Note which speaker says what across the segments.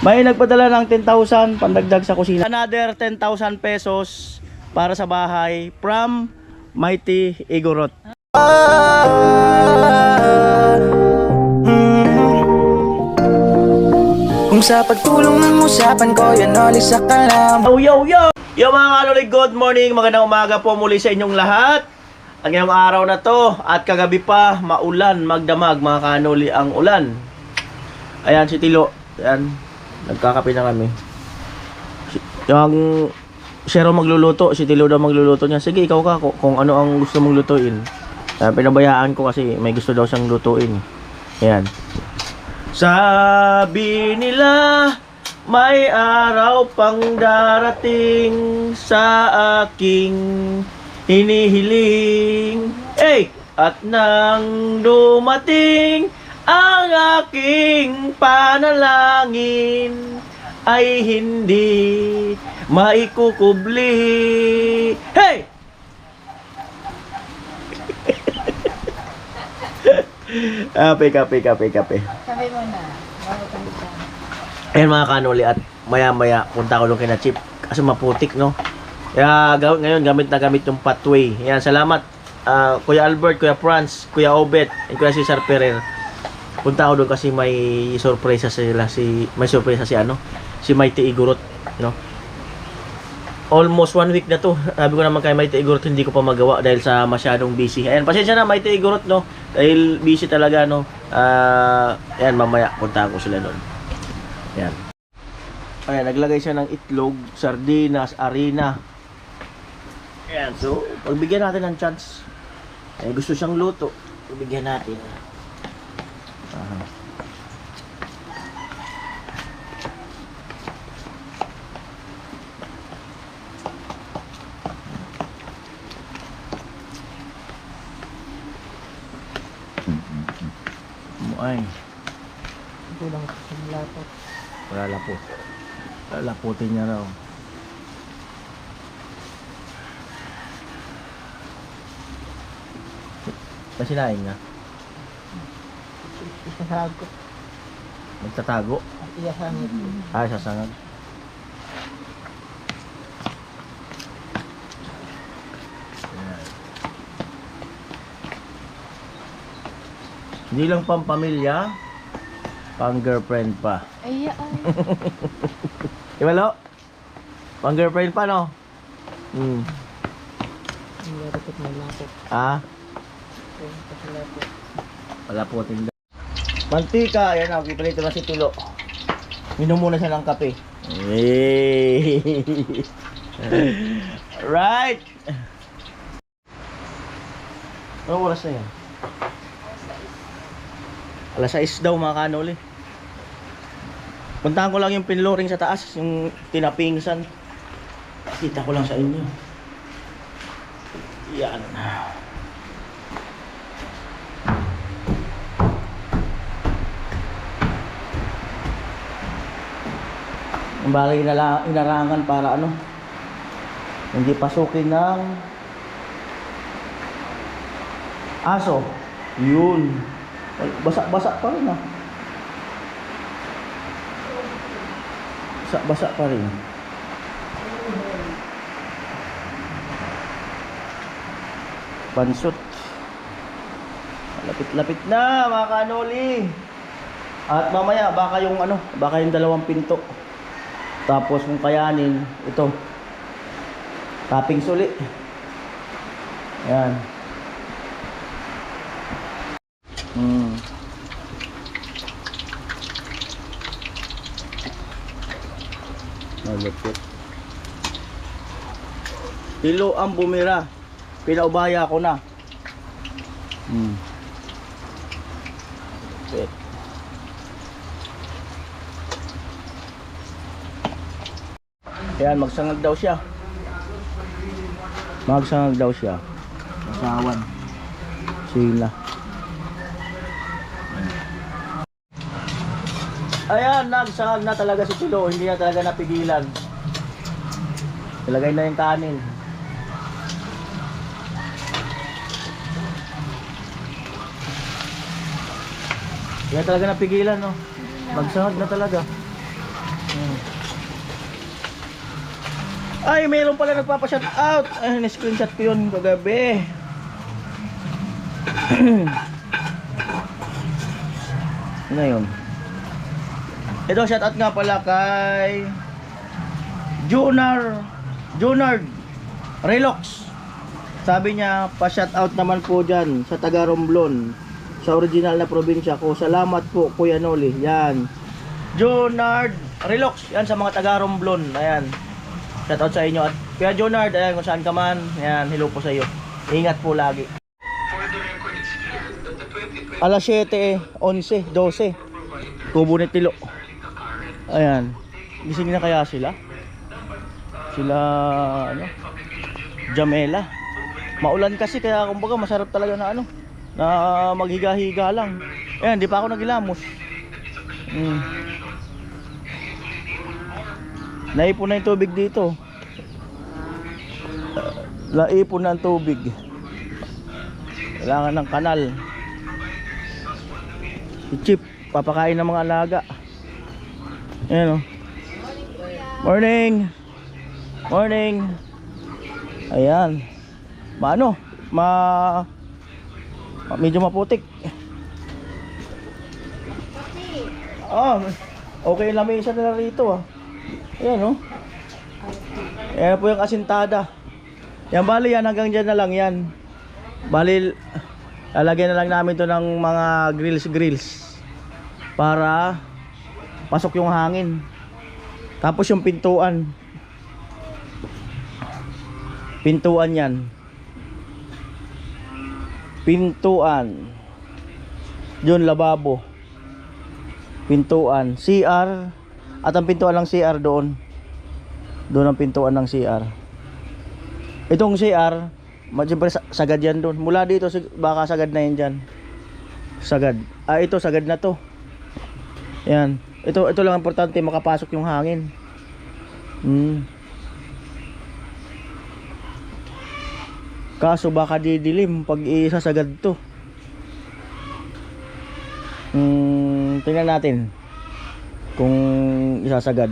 Speaker 1: May nagpadala ng 10,000 pandagdag sa kusina. Another 10,000 pesos para sa bahay from Mighty Igorot.
Speaker 2: Kung sa pagtulong ng usapan ko, yan alis sa kalam.
Speaker 1: Yo! Yo mga kanoli, good morning, magandang umaga po muli sa inyong lahat. Ang ngayong araw na to at kagabi pa, maulan, magdamag mga kanoli ang ulan. Ayan si Tilo, ayan, nagkakape na kami. Yung siya raw magluluto, si Tilo daw magluluto niya. Sige, ikaw ka kung ano ang gusto mong lutuin. Pinabayaan ko kasi may gusto daw siyang lutuin. Ayan. Sabi nila may araw pang darating sa aking hinihiling. At nang dumating ang aking panalangin ay hindi maikukubli. Hey! Kape.
Speaker 3: Sabi mo na, bago kanta.
Speaker 1: Ayan mga kanoli, at maya punta ko doon kina Chip kasi maputik, no? Kaya ngayon gamit yung pathway. Ayan, salamat Kuya Albert, Kuya Franz, Kuya Obet, and Kuya Cesar Ferrer. Punta ko doon kasi may surpresa sila, si Mighty Igorot, no? Almost 1 week na to. Sabi ko naman kay Mighty Igorot, hindi ko pa magawa dahil sa masyadong busy. Ayan, pasensya na Mighty Igorot, no? Dahil busy talaga, no? Ayan, mamaya punta ko sila doon. Ayan. Ayan, naglagay siya ng itlog, sardinas, harina. Ayan, so pagbigyan natin ng chance. Ay, gusto siyang luto, pagbigyan natin. Ay,
Speaker 3: Kulang sa lapot.
Speaker 1: lalaputin niya raw. Masinain nga.
Speaker 3: Isasagot.
Speaker 1: Magtatago.
Speaker 3: Isasangit.
Speaker 1: Sasangag. Hindi lang pampamilya, pang girlfriend pa.
Speaker 3: Ay,
Speaker 1: Diba lo? Pang girlfriend pa, no?
Speaker 3: Hindi dapat may lapot.
Speaker 1: Wala po tinda. Mantika, ayan na, pipilito na si Tilo. Minom muna siya ng kape. Right! Anong oras na yan? Alas 6 daw mga kanoli. Puntahan ko lang yung pinloring sa taas, yung tinapingsan. Kita ko lang sa inyo. Yan. Ang bagay inarangan para ano, hindi pasukin ng aso. Yun. Basa pa rin, Basa pa rin. Pansot. Lapit na mga kanoli. At mamaya baka yung dalawang pinto. Tapos kung kayanin, ito. Topping suli. Ayan. Malapit. Tilo ang bumira. Pinaubaya ko na. Okay. Ayan, magsangag daw siya. Masawan. Sila. Ayan, nagsangag na talaga si Tilo. Hindi na talaga napigilan. Ilagay na yung kanin. Kaya talaga napigilan, no? Magsahag na talaga. Ay, mayroon pala nagpapa-shout out. Ay, na-screenshot ko yun kagabi. Ano yun? Ito, shout out nga pala kay Junard Relox. Sabi niya, pa-shout out naman po dyan sa taga Romblon, sa original na probinsya ko. Salamat po, Kuya Noli. Yan. Junard Relox. Yan sa mga taga Romblon. Ayan. Shout out sa inyo. At Kuya Junard, ayan, kung saan ka man. Ayan, hello po sa iyo. Ingat po lagi. Alas 7, 11, 12. Kubo ni Tilo. Ayan. Gising na kaya sila? Sila, ano? Jamela. Maulan kasi kaya kumbaga masarap talaga na ano, na maghiga-higa lang. Ayan, di pa ako nagilamos. Naipon na yung tubig dito. Naipon na ang tubig. Kailangan ng kanal. Si Chip, papakain ng mga alaga. Ayan o. Morning. Morning. Ayan. Medyo maputik. Okay lang may isa na rito ah. Ayan o. Ayan po yung asintada. Yan bali yan, hanggang dyan na lang yan. Bali, lalagyan na lang namin to ng mga grills para pasok yung hangin. Tapos yung pintuan yan. Pintuan. Yun, lababo. Pintuan, CR. At ang pintuan ng CR doon. Doon ang pintuan ng CR. Itong CR, siyempre sagad yan doon. Mula dito, baka sagad na yan dyan. Sagad. Ito, sagad na to. Yan. Ito lang importante, makapasok yung hangin. Kaso baka didilim pag isasagad to. Tingnan natin kung isasagad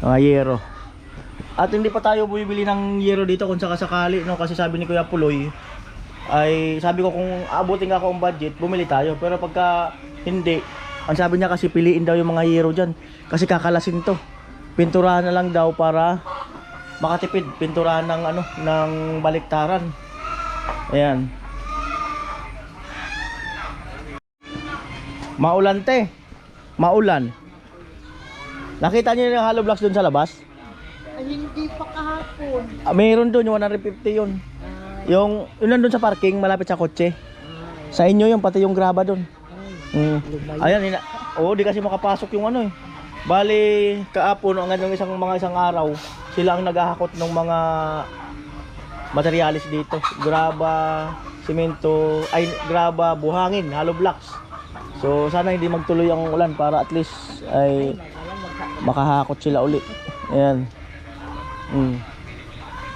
Speaker 1: mga yero. At hindi pa tayo bumibili ng yero dito kung sakasakali, no? Kasi sabi ni Kuya Puloy, ay sabi ko kung abutin nga ako ang budget, bumili tayo. Pero pagka hindi, ang sabi niya kasi piliin daw yung mga yero dyan kasi kakalasin to. Pinturahan na lang daw para makatipid. Pinturahan ng ano, ng baliktaran. Ayan. Maulan te. Maulan. Nakita niyo yung hollow blocks doon sa labas?
Speaker 3: Ay, hindi pa kahapon.
Speaker 1: Mayroon doon yung 150 yun. Yung nandun sa parking malapit sa kotse. Sa inyo yung pati yung graba doon. Ayan, di kasi makapasok yung ano eh. Bali, kaapon hanggang yung isang araw, sila ang naghahakot ng mga materialis dito. Graba, simento, graba, buhangin, hollow blocks. So sana hindi magtuloy ang ulan para at least ay makahakot sila uli. Ayan.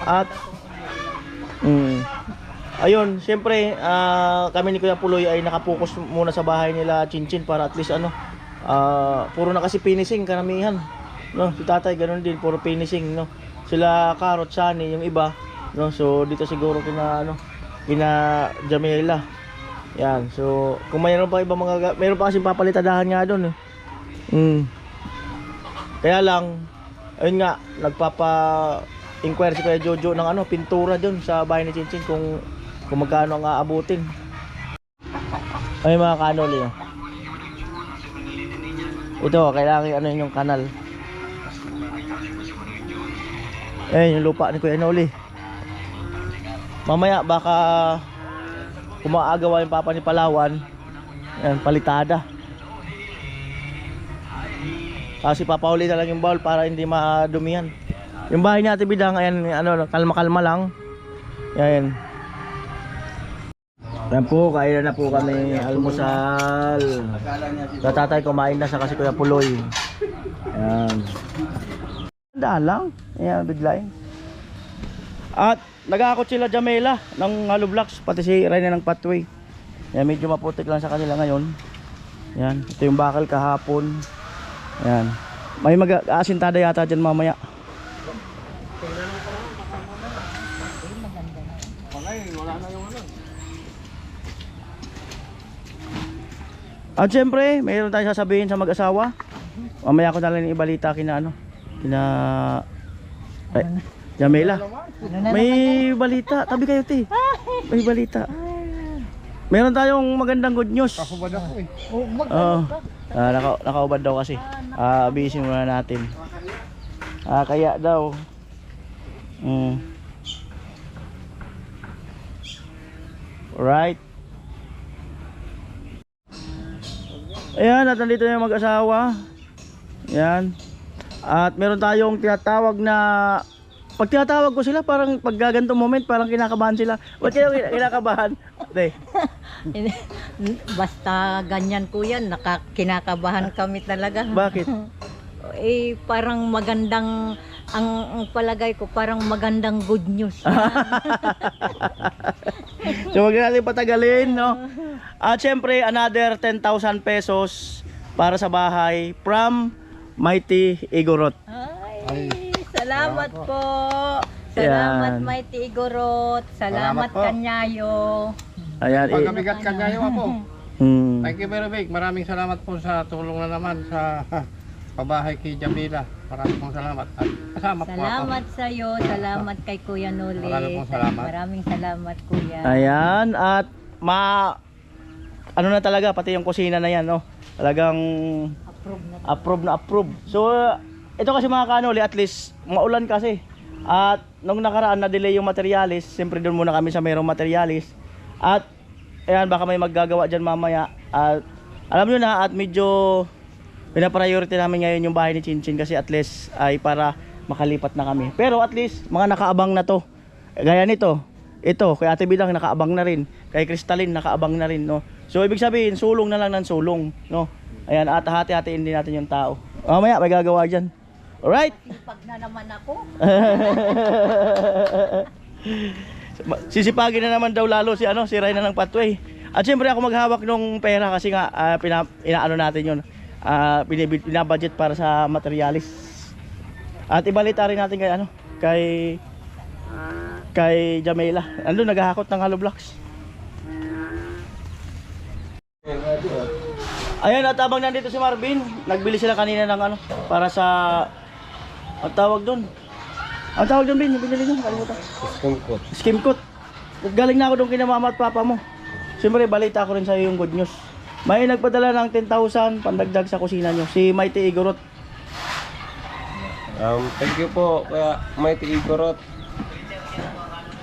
Speaker 1: At ayun, siyempre kami ni Kuya Puloy ay nakapokus muna sa bahay nila Chinchin para at least ano, puro na kasi finishing karamihan, no? Si tatay ganun din, puro finishing, no? Sila Carrot, Sunny, yung iba, no? So dito siguro kina Jamela. Yan, so kung mayroon pa ibang mayroon pa kasi papalitadahan nga doon eh. Kaya lang, ayun nga, nagpapa-inquire si Kuya Jojo ng ano, pintura doon sa bahay ni Chinchin kung magkano ang aabutin. Ay mga kanoli, no? Ito, kailangan ano yung kanal. Ayun yung lupa ni Kuya Noli. Mamaya baka kumaagawa yung papa ni Palawan. Ayan, palitada. Kasi papahuli na lang yung bowl para hindi madumihan. Yung bahay ni Ate Bidang, ayan, ano, kalma-kalma lang. Ayan. Ayan po, kain na po kami almusal. Sa tatay kumain na sa kasi Kuya Puloy. Ayan. Daan lang. Ayan, biglayin. At nag-aakot sila Jamela ng hollow blocks, pati si Reyna ng pathway. Ayan, medyo maputik lang sa kanila ngayon. Ayan, ito yung bakal kahapon. Ayan. May mag-aasintada yata dyan mamaya. At syempre, mayroon tayong sasabihin sa mag-asawa. Mamaya ko na lang ibalita kina ano, kina Jamela. May balita, tabi kayo te. May balita. Meron tayong magandang good news.
Speaker 4: Kakubad ako eh.
Speaker 1: Oo. Nakaubad daw kasi. Busy muna natin. Kaya daw. Alright. Ayan, at nandito yung mag-asawa. Ayan. At meron tayong tinatawag na, pag tinatawag ko sila, parang pag gagantong moment, parang kinakabahan sila. Ba't kayo kinakabahan? Hindi.
Speaker 5: Basta ganyan po yan, kinakabahan kami talaga.
Speaker 1: Bakit?
Speaker 5: Parang magandang, ang palagay ko, parang magandang good news.
Speaker 1: So wag natin patagalin, no? At syempre, another 10,000 pesos para sa bahay from Mighty Igorot.
Speaker 5: Ay, salamat po. Salamat
Speaker 1: Yan.
Speaker 5: Mighty Igorot. Salamat
Speaker 4: Salamat po.
Speaker 5: Kanyayo.
Speaker 1: Ayan,
Speaker 4: Pagkabigat ka niya yung po.
Speaker 1: Hmm.
Speaker 4: Thank you very much. Maraming salamat po sa tulong na naman sa pabahay kay Jamila. Maraming pong salamat. At kasama po ako.
Speaker 5: Salamat sa iyo. Salamat kay Kuya Noli.
Speaker 4: Maraming pong salamat.
Speaker 5: Maraming salamat, Kuya.
Speaker 1: Ayan, at ano na talaga, pati yung kusina na yan, no? Talagang
Speaker 5: Approve na.
Speaker 1: approve. So, ito kasi mga kanoli, at least, maulan kasi. At nung nakaraan na delay yung materialis, siyempre doon muna kami sa mayroong materialis. At, ayan, baka may maggagawa dyan mamaya. At, alam nyo na, at medyo pinapriority namin ngayon yung bahay ni Chinchin kasi at least ay para makalipat na kami. Pero at least, mga nakaabang na to. Gaya nito, ito, kay Ate Bidang nakaabang na rin. Kay Crystalline nakaabang na rin, no? So, ibig sabihin, sulong na lang ng sulong, no? Ayan, at hati-hatiin din natin yung tao. Mamaya, may gagawa dyan. Alright?
Speaker 5: Pag na naman ako.
Speaker 1: Sisipagin na naman daw lalo si Ray na ng pathway. At syempre ako maghawak ng pera kasi nga inaano natin yun. Binabudget para sa materialis. At ibalita rin natin kay Jamela. Andun naghahakot ng hollow blocks. Ayan, at habang nandito si Marvin, nagbili sila kanina ng para sa ang tawag doon. Ang tawag doon, Bin, yung binili nyo, kalimutan. Skim coat. Galing na ako doon kina mama at papa mo. Siyempre, balita ko rin sa iyo yung good news. May nagpadala ng 10,000 pandagdag sa kusina nyo, si Mighty Igorot.
Speaker 6: Thank you po, Kuya Mighty Igorot.